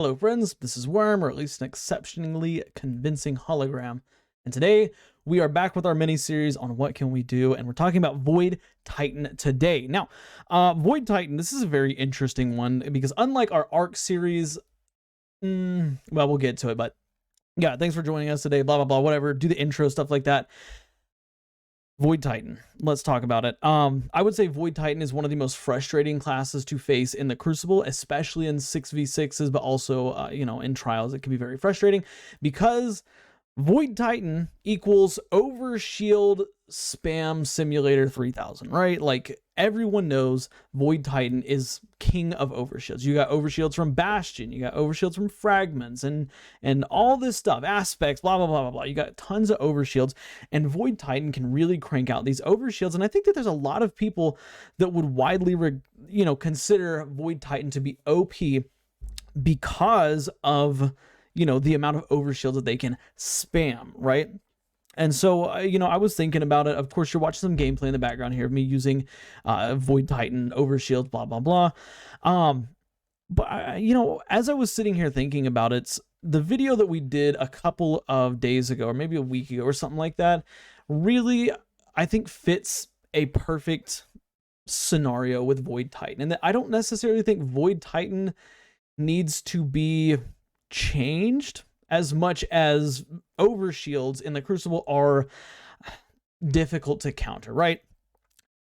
Hello friends, this is Worm, or at least an exceptionally convincing hologram. And today, we are back with our mini-series on what can we do, and we're talking about Void Titan today. Now, Void Titan, this is a very interesting one, because unlike our Arc series, well, we'll get to it, but yeah, thanks for joining us today, blah, blah, blah, whatever, do the intro, stuff like that. Void Titan, let's talk about it. I would say Void Titan is one of the most frustrating classes to face in the Crucible, especially in 6v6s, but also, in trials, it can be very frustrating because Void Titan equals Overshield Spam Simulator 3000, right? Like, everyone knows Void Titan is king of overshields. You got overshields from Bastion, you got overshields from Fragments, and all this stuff, aspects, blah, blah, blah, blah, blah. You got tons of overshields, and Void Titan can really crank out these overshields, and I think that there's a lot of people that would widely, consider Void Titan to be OP because of the amount of overshields that they can spam, right? And so, I was thinking about it. Of course, you're watching some gameplay in the background here of me using Void Titan, overshield, blah, blah, blah. But, as I was sitting here thinking about it, the video that we did a couple of days ago, or maybe a week ago or something like that, really, I think fits a perfect scenario with Void Titan. And that I don't necessarily think Void Titan needs to be changed as much as overshields in the Crucible are difficult to counter, right?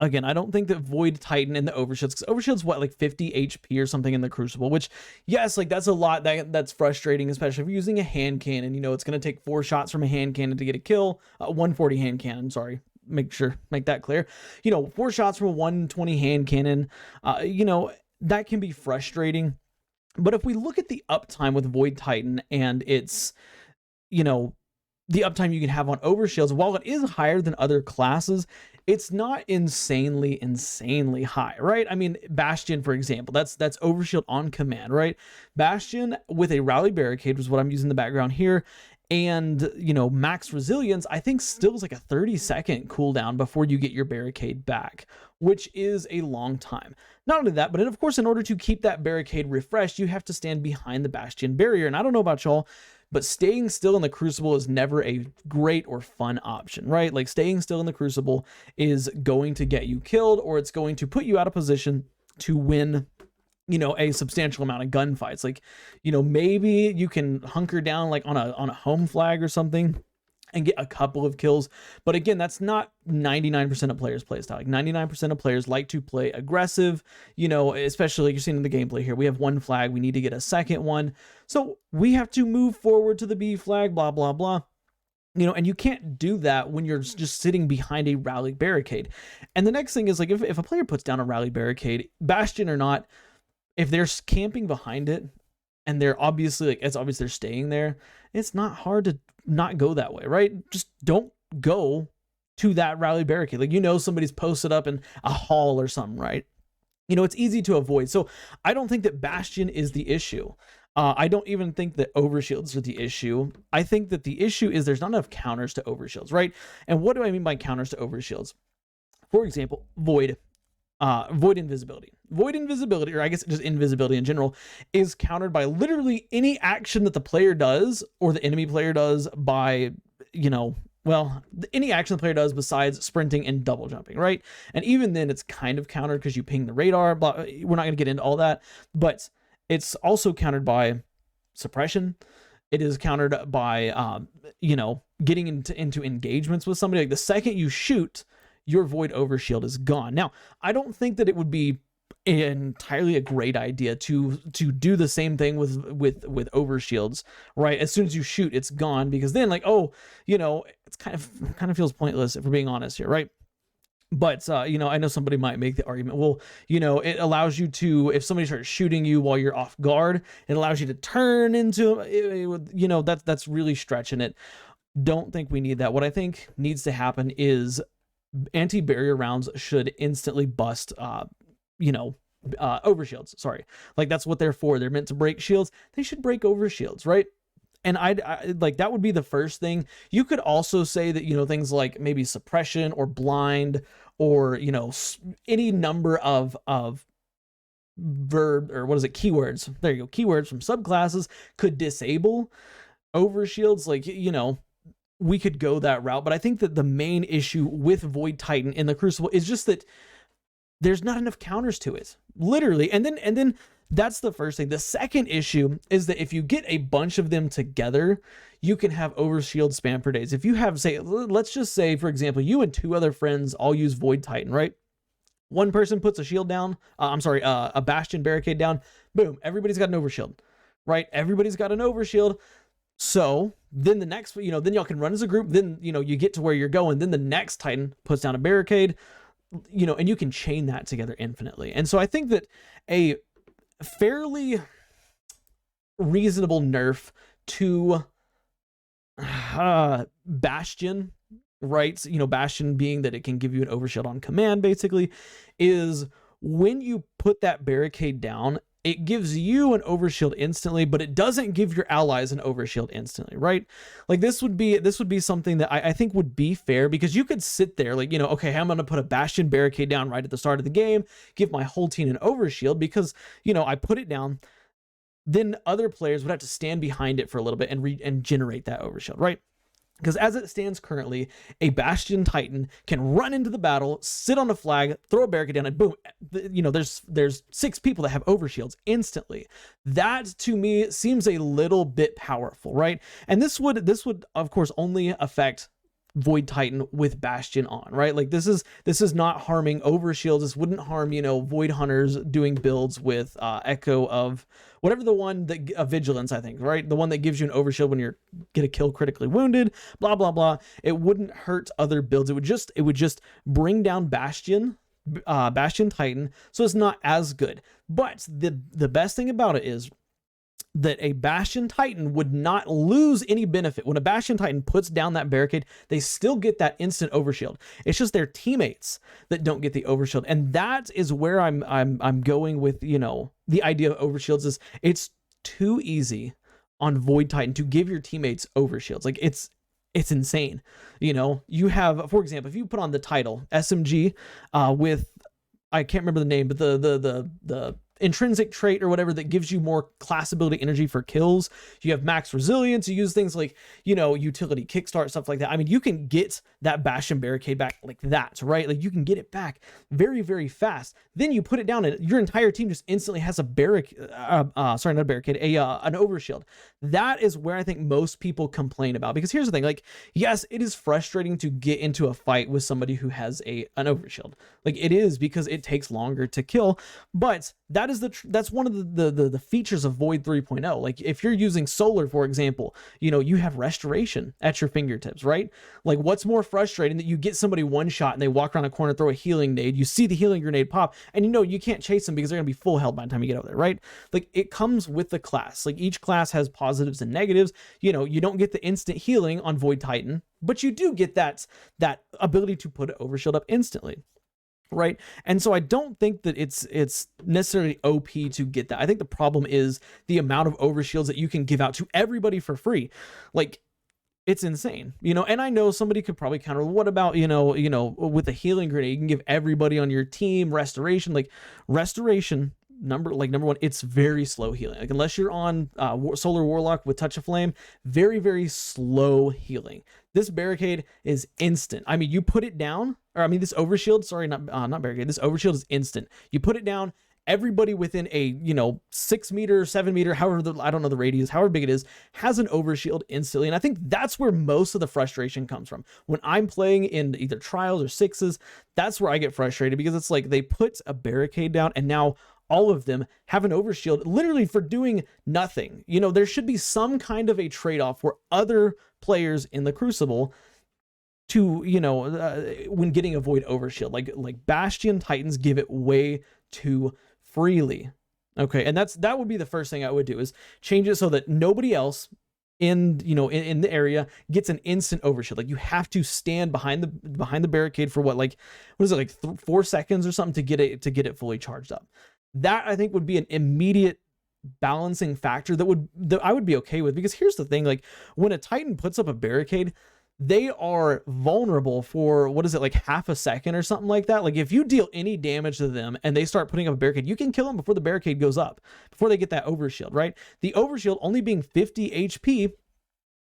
Again, I don't think that Void Titan and the overshields, because overshields what, like 50 HP or something in the Crucible, which, yes, like that's a lot. That's frustrating, especially if you're using a hand cannon. It's going to take 4 shots from a hand cannon to get a kill. 140 hand cannon, sorry. Make that clear. 4 shots from a 120 hand cannon, that can be frustrating. But if we look at the uptime with Void Titan and it's, the uptime you can have on overshields, while it is higher than other classes, it's not insanely high, right? I mean, Bastion, for example, that's overshield on command, right? Bastion with a rally barricade was what I'm using in the background here. And, max resilience, I think still is like a 30-second cooldown before you get your barricade back, which is a long time. Not only that, but of course, in order to keep that barricade refreshed, you have to stand behind the Bastion barrier. And I don't know about y'all, but staying still in the Crucible is never a great or fun option, right? Like, staying still in the Crucible is going to get you killed, or it's going to put you out of position to win a substantial amount of gunfights. Like, maybe you can hunker down like on a home flag or something and get a couple of kills. But again, that's not 99% of players' play style. Like, 99% of players like to play aggressive, especially like you're seeing in the gameplay here. We have 1 flag, we need to get a second one. So we have to move forward to the B flag, blah, blah, blah. And you can't do that when you're just sitting behind a rally barricade. And the next thing is, like, if a player puts down a rally barricade, Bastion or not, if they're camping behind it and they're obviously, like, it's obvious they're staying there, it's not hard to not go that way, right? Just don't go to that rally barricade. Like, somebody's posted up in a hall or something, right? It's easy to avoid. So I don't think that Bastion is the issue. I don't even think that overshields are the issue. I think that the issue is there's not enough counters to overshields, right? And what do I mean by counters to overshields? For example, Void invisibility. Void invisibility, or I guess just invisibility in general, is countered by literally any action that the player does or the enemy player does by, any action the player does besides sprinting and double jumping, right? And even then, it's kind of countered because you ping the radar. Blah, we're not going to get into all that, but it's also countered by suppression. It is countered by, getting into engagements with somebody. Like, the second you shoot, your Void overshield is gone. Now, I don't think that it would be entirely a great idea to do the same thing with overshields, right? As soon as you shoot, it's gone, because then, like, it's kind of feels pointless, if we're being honest here, right? But, I know somebody might make the argument, well, it allows you to, if somebody starts shooting you while you're off guard, it allows you to turn into, that's really stretching it. Don't think we need that. What I think needs to happen is anti-barrier rounds should instantly bust, overshields. Sorry. Like, that's what they're for. They're meant to break shields. They should break overshields, right? And I like, that would be the first thing. You could also say that, things like maybe suppression or blind or, any number of keywords. There you go. Keywords from subclasses could disable overshields. Like, we could go that route, but I think that the main issue with Void Titan in the Crucible is just that there's not enough counters to it, literally. And then that's the first thing. The second issue is that if you get a bunch of them together, you can have overshield spam for days. If you have, say, let's just say, for example, you and 2 other friends all use Void Titan, right? One person puts a shield down, a Bastion barricade down, boom, everybody's got an overshield, right? Everybody's got an overshield. So then the next, then y'all can run as a group, then, you get to where you're going, then the next Titan puts down a barricade, and you can chain that together infinitely. And so I think that a fairly reasonable nerf to Bastion, right? Bastion being that it can give you an overshield on command, basically, is when you put that barricade down, it gives you an overshield instantly, but it doesn't give your allies an overshield instantly, right? Like this would be something that I think would be fair, because you could sit there like, okay, I'm going to put a Bastion barricade down right at the start of the game, give my whole team an overshield because, I put it down. Then other players would have to stand behind it for a little bit and generate that overshield, right? Because as it stands currently, a Bastion Titan can run into the battle, sit on a flag, throw a barricade down, and boom, there's 6 people that have overshields instantly. That to me seems a little bit powerful, right? And this would of course only affect Void Titan with Bastion on, right? Like this is not harming overshields. This wouldn't harm, Void Hunters doing builds with Echo of whatever the one that Vigilance, I think, right? The one that gives you an overshield when you're get a kill critically wounded, blah blah blah. It wouldn't hurt other builds. It would just bring down Bastion Titan, so it's not as good. But the best thing about it is that a Bastion Titan would not lose any benefit. When a Bastion Titan puts down that barricade, they still get that instant overshield. It's just their teammates that don't get the overshield. And that is where I'm going with, the idea of overshields is it's too easy on Void Titan to give your teammates overshields. Like it's insane. You have, for example, if you put on the title SMG with, I can't remember the name, but the intrinsic trait or whatever that gives you more class ability energy for kills. You have max resilience. You use things like, utility kickstart, stuff like that. I mean, you can get that Bastion barricade back like that, right? Like you can get it back very, very fast. Then you put it down and your entire team just instantly has a an overshield. That is where I think most people complain about, because here's the thing, like, yes, it is frustrating to get into a fight with somebody who has an overshield. Like it is, because it takes longer to kill, but that's one of the features of Void 3.0. Like if you're using Solar, for example, you have restoration at your fingertips, right? Like what's more frustrating that you get somebody one shot and they walk around a corner, throw a healing nade, you see the healing grenade pop, and you can't chase them because they're gonna be full health by the time you get over there, right? Like it comes with the class. Like each class has positives and negatives. You don't get the instant healing on Void Titan, but you do get that ability to put an overshield up instantly. Right. And so I don't think that it's necessarily OP to get that. I think the problem is the amount of overshields that you can give out to everybody for free. Like it's insane, and I know somebody could probably counter, what about, with a healing grenade, you can give everybody on your team restoration. Like restoration, number one, it's very slow healing. Like unless you're on Solar Warlock with Touch of Flame, very, very slow healing. This barricade is instant. I mean, you put it down, this overshield, sorry, not barricade. This overshield is instant. You put it down, everybody within a 6 meter, 7 meter, however I don't know the radius, however big it is, has an overshield instantly. And I think that's where most of the frustration comes from. When I'm playing in either trials or sixes, that's where I get frustrated, because it's like they put a barricade down and now all of them have an overshield literally for doing nothing. There should be some kind of a trade-off for other players in the Crucible to, when getting a Void overshield. Like Bastion Titans give it way too freely. Okay, and that would be the first thing I would do, is change it so that nobody else in the area gets an instant overshield. Like you have to stand behind the barricade for what is it, like 4 seconds or something to get it fully charged up. That I think would be an immediate balancing factor that I would be okay with, because here's the thing, like when a Titan puts up a barricade, they are vulnerable for, what is it, like half a second or something like that. Like if you deal any damage to them and they start putting up a barricade, you can kill them before the barricade goes up, before they get that overshield, right? The overshield only being 50 HP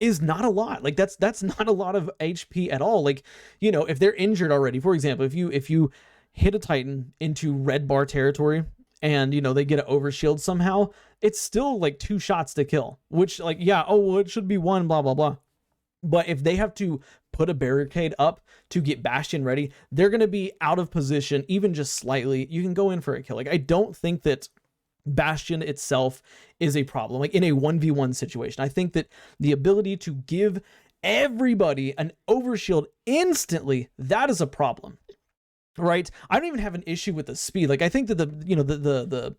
is not a lot. Like that's not a lot of HP at all. Like, you know, if they're injured already, for example, if you hit a Titan into red bar territory and, you know, they get an overshield somehow, it's still like 2 shots to kill, which, like, yeah, oh, well, it should be 1, blah, blah, blah. But if they have to put a barricade up to get Bastion ready, they're going to be out of position, even just slightly. You can go in for a kill. Like, I don't think that Bastion itself is a problem, like in a 1v1 situation. I think that the ability to give everybody an overshield instantly, that is a problem, right? I don't even have an issue with the speed. Like, I think that the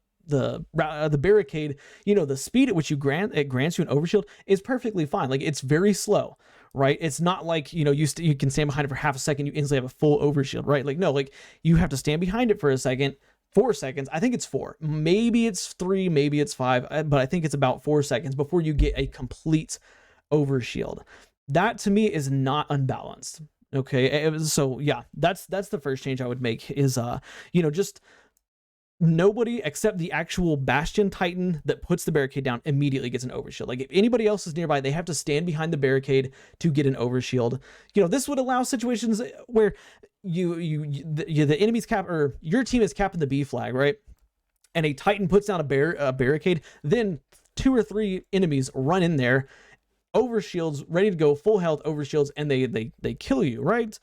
barricade, you know, the speed at which it grants you an overshield is perfectly fine. Like, it's very slow, right? It's not like, you know, you can stand behind it for half a second, you instantly have a full overshield, right? Like, no, like you have to stand behind it for a second, 4 seconds. I think it's 4, maybe it's 3, maybe it's 5, but I think it's about 4 seconds before you get a complete overshield. That to me is not unbalanced. Okay, so yeah, that's the first change I would make is you know, just nobody except the actual Bastion Titan that puts the barricade down immediately gets an overshield. Like if anybody else is nearby, they have to stand behind the barricade to get an overshield. You know, this would allow situations where the enemy's cap, or your team is capping the B flag, right? And a Titan puts down a barricade, then 2 or 3 enemies run in there, overshields, ready to go, full health overshields, and they kill you, right?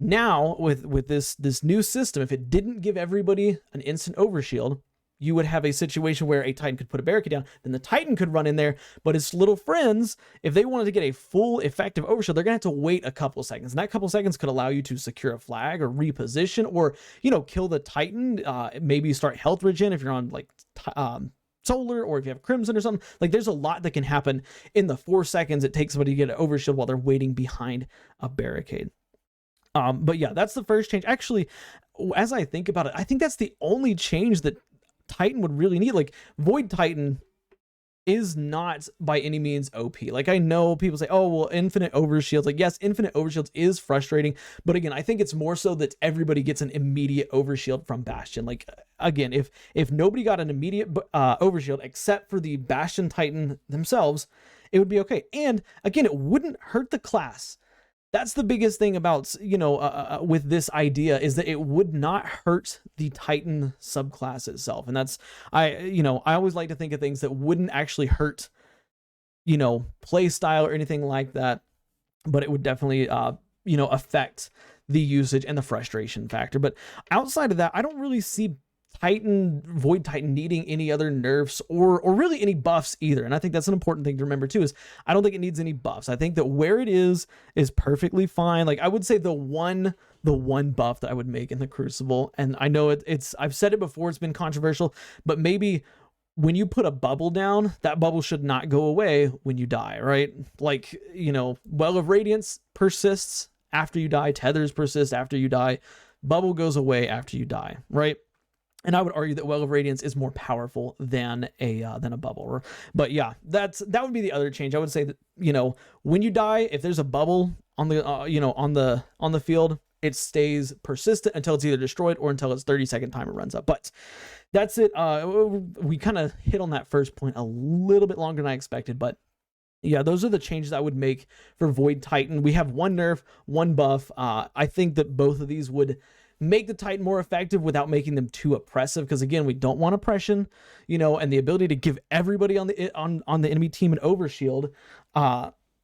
Now, with this new system, if it didn't give everybody an instant overshield, you would have a situation where a Titan could put a barricade down, then the Titan could run in there, but its little friends, if they wanted to get a full effective overshield, they're gonna have to wait a couple seconds. And that couple seconds could allow you to secure a flag or reposition, or, you know, kill the Titan, maybe start health regen if you're on like solar, or if you have crimson or something. Like, there's a lot that can happen in the 4 seconds it takes somebody to get an overshield while they're waiting behind a barricade. But yeah, that's the first change. Actually, as I think about it, I think that's the only change that Titan would really need. Like, Void Titan is not by any means OP. Like, I know people say, oh, well, infinite overshields. Like, yes, infinite overshields is frustrating, but again, I think it's more so that everybody gets an immediate overshield from Bastion. Like, again, if nobody got an immediate overshield except for the Bastion Titan themselves, it would be okay. And again, it wouldn't hurt the class. That's the biggest thing about, you know, with this idea, is that it would not hurt the Titan subclass itself. And that's, you know, I always like to think of things that wouldn't actually hurt, you know, play style or anything like that, but it would definitely, you know, affect the usage and the frustration factor. But outside of that, I don't really see Void Titan needing any other nerfs or really any buffs either. And I think that's an important thing to remember too, is I don't think it needs any buffs. I think that where it is perfectly fine. Like, I would say the one buff that I would make in the Crucible, and I know I've said it before, it's been controversial, but maybe when you put a bubble down, that bubble should not go away when you die, right? Like, you know, Well of Radiance persists after you die, tethers persist after you die, bubble goes away after you die, right? And I would argue that Well of Radiance is more powerful than a bubble. But yeah, that would be the other change. I would say that, you know, when you die, if there's a bubble on the you know, on the field, it stays persistent until it's either destroyed or until its 30-second timer runs up. But that's it. We kind of hit on that first point a little bit longer than I expected, but yeah, those are the changes I would make for Void Titan. We have 1 nerf, 1 buff. I think that both of these would make the Titan more effective without making them too oppressive, because again, we don't want oppression, you know, and the ability to give everybody on the enemy team an overshield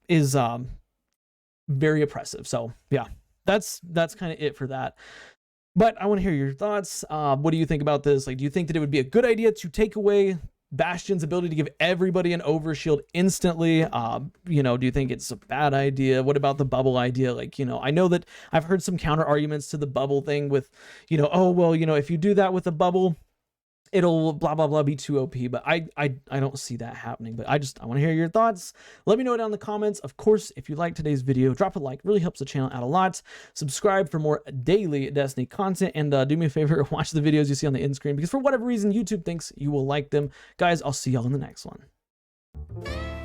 is very oppressive. So yeah, that's kind of it for that. But I want to hear your thoughts. What do you think about this? Like, do you think that it would be a good idea to take away Bastion's ability to give everybody an overshield instantly? You know, do you think it's a bad idea? What about the bubble idea? Like, you know, I know that I've heard some counter arguments to the bubble thing with, you know, oh, well, you know, if you do that with a bubble, it'll blah, blah, blah be too OP, but I don't see that happening. But I want to hear your thoughts. Let me know down in the comments. Of course, if you liked today's video, drop a like, really helps the channel out a lot. Subscribe for more daily Destiny content, and do me a favor, watch the videos you see on the end screen, because for whatever reason, YouTube thinks you will like them. Guys, I'll see y'all in the next one.